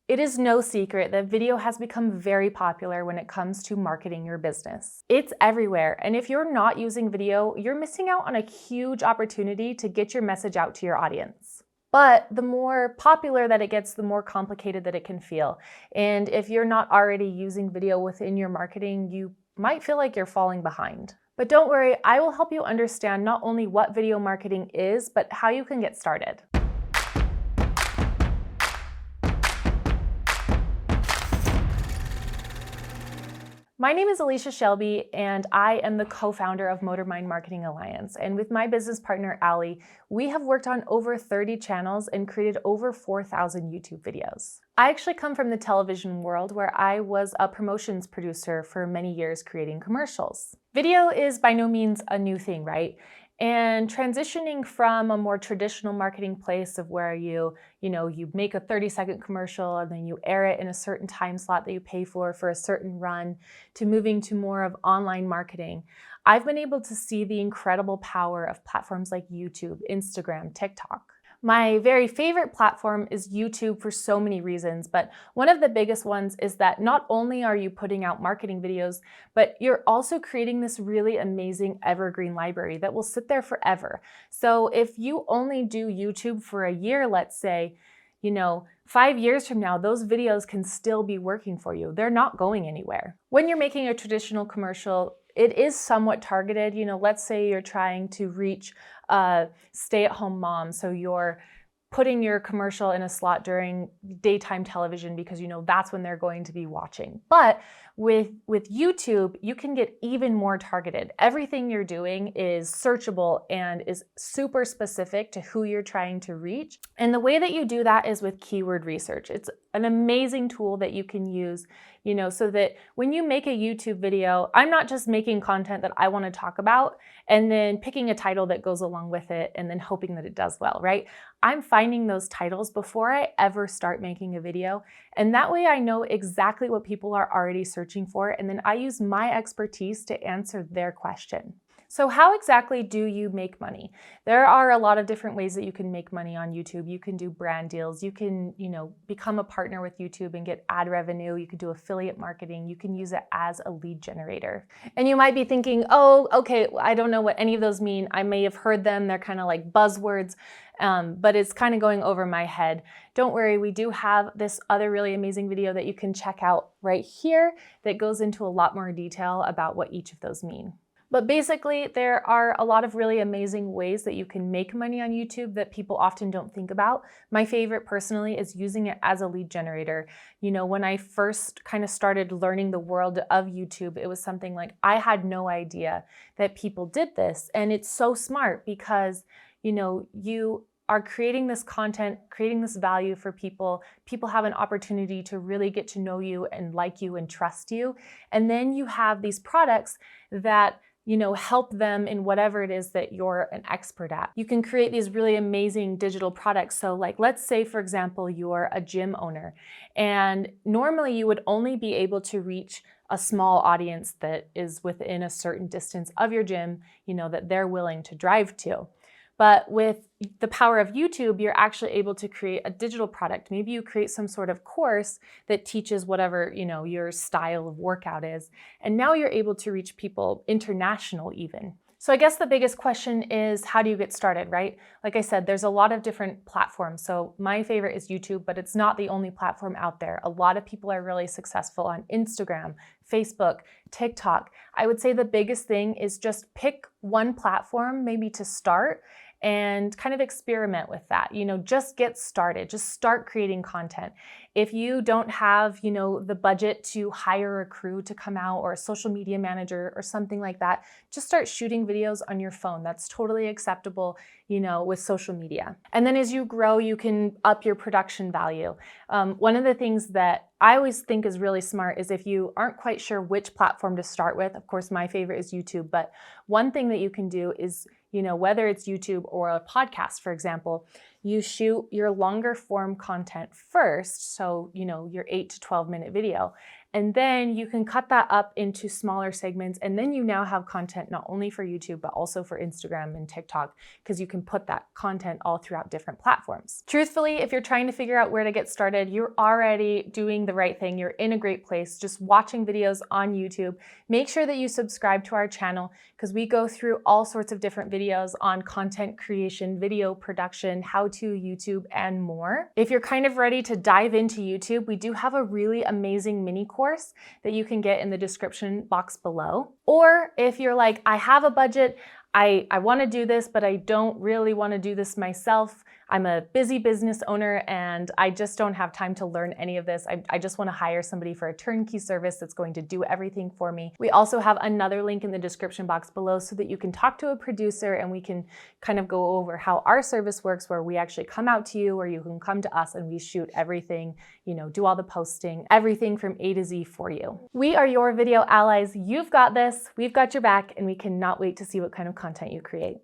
It is no secret that video has become very popular when it comes to marketing your business. It's everywhere, and if you're not using video, you're missing out on a huge opportunity to get your message out to your audience. But the more popular that it gets, the more complicated that it can feel. And if you're not already using video within your marketing, you might feel like you're falling behind. But don't worry, I will help you understand not only what video marketing is, but how you can get started. My name is Alysha Shelby, and I am the co-founder of Motormind Marketing Alliance. And with my business partner, Ali, we have worked on over 30 channels and created over 4,000 YouTube videos. I actually come from the television world where I was a promotions producer for many years creating commercials. Video is by no means a new thing, right? And transitioning from a more traditional marketing place of where you make a 30-second commercial and then you air it in a certain time slot that you pay for a certain run, to moving to more of online marketing, I've been able to see the incredible power of platforms like YouTube, Instagram, TikTok. My very favorite platform is YouTube for so many reasons, but one of the biggest ones is that not only are you putting out marketing videos, but you're also creating this really amazing evergreen library that will sit there forever. So if you only do YouTube for a year, let's say, 5 years from now, those videos can still be working for you. They're not going anywhere. When you're making a traditional commercial, it is somewhat targeted. Let's say you're trying to reach a stay-at-home mom, so you're putting your commercial in a slot during daytime television because that's when they're going to be watching. But with YouTube, you can get even more targeted. Everything you're doing is searchable and is super specific to who you're trying to reach. And the way that you do that is with keyword research. It's an amazing tool that you can use, so that when you make a YouTube video, I'm not just making content that I want to talk about and then picking a title that goes along with it and then hoping that it does well, right? I'm finding those titles before I ever start making a video. And that way I know exactly what people are already searching for. And then I use my expertise to answer their question. So how exactly do you make money? There are a lot of different ways that you can make money on YouTube. You can do brand deals. You can, become a partner with YouTube and get ad revenue. You can do affiliate marketing. You can use it as a lead generator. And you might be thinking, oh, okay, I don't know what any of those mean. I may have heard them. They're kind of like buzzwords, but it's kind of going over my head. Don't worry, we do have this other really amazing video that you can check out right here that goes into a lot more detail about what each of those mean. But basically, there are a lot of really amazing ways that you can make money on YouTube that people often don't think about. My favorite personally is using it as a lead generator. When I first kind of started learning the world of YouTube, it was something like I had no idea that people did this. And it's so smart because, you are creating this content, creating this value for people. People have an opportunity to really get to know you and like you and trust you. And then you have these products that help them in whatever it is that you're an expert at. You can create these really amazing digital products. So let's say, for example, you're a gym owner, and normally you would only be able to reach a small audience that is within a certain distance of your gym, that they're willing to drive to. But with the power of YouTube, you're actually able to create a digital product. Maybe you create some sort of course that teaches whatever, your style of workout is. And now you're able to reach people international even. So I guess the biggest question is, how do you get started, right? Like I said, there's a lot of different platforms. So my favorite is YouTube, but it's not the only platform out there. A lot of people are really successful on Instagram, Facebook, TikTok. I would say the biggest thing is just pick one platform maybe to start and kind of experiment with that. Just get started, just start creating content. If you don't have, the budget to hire a crew to come out or a social media manager or something like that, just start shooting videos on your phone. That's totally acceptable, with social media. And then as you grow, you can up your production value. One of the things that I always think is really smart is if you aren't quite sure which platform to start with, of course, my favorite is YouTube, but one thing that you can do is, whether it's YouTube or a podcast, for example, you shoot your longer form content first, so your 8 to 12 minute video, and then you can cut that up into smaller segments, and then you now have content not only for YouTube, but also for Instagram and TikTok, because you can put that content all throughout different platforms. Truthfully, if you're trying to figure out where to get started, you're already doing the right thing. You're in a great place, just watching videos on YouTube. Make sure that you subscribe to our channel, because we go through all sorts of different videos on content creation, video production, how to YouTube, and more. If you're kind of ready to dive into YouTube, we do have a really amazing mini course that you can get in the description box below. Or if you're like, I have a budget, I want to do this, but I don't really want to do this myself. I'm a busy business owner and I just don't have time to learn any of this. I just want to hire somebody for a turnkey service that's going to do everything for me. We also have another link in the description box below so that you can talk to a producer and we can kind of go over how our service works, where we actually come out to you, or you can come to us and we shoot everything, do all the posting, everything from A to Z for you. We are your video allies. You've got this, we've got your back, and we cannot wait to see what kind of content you create.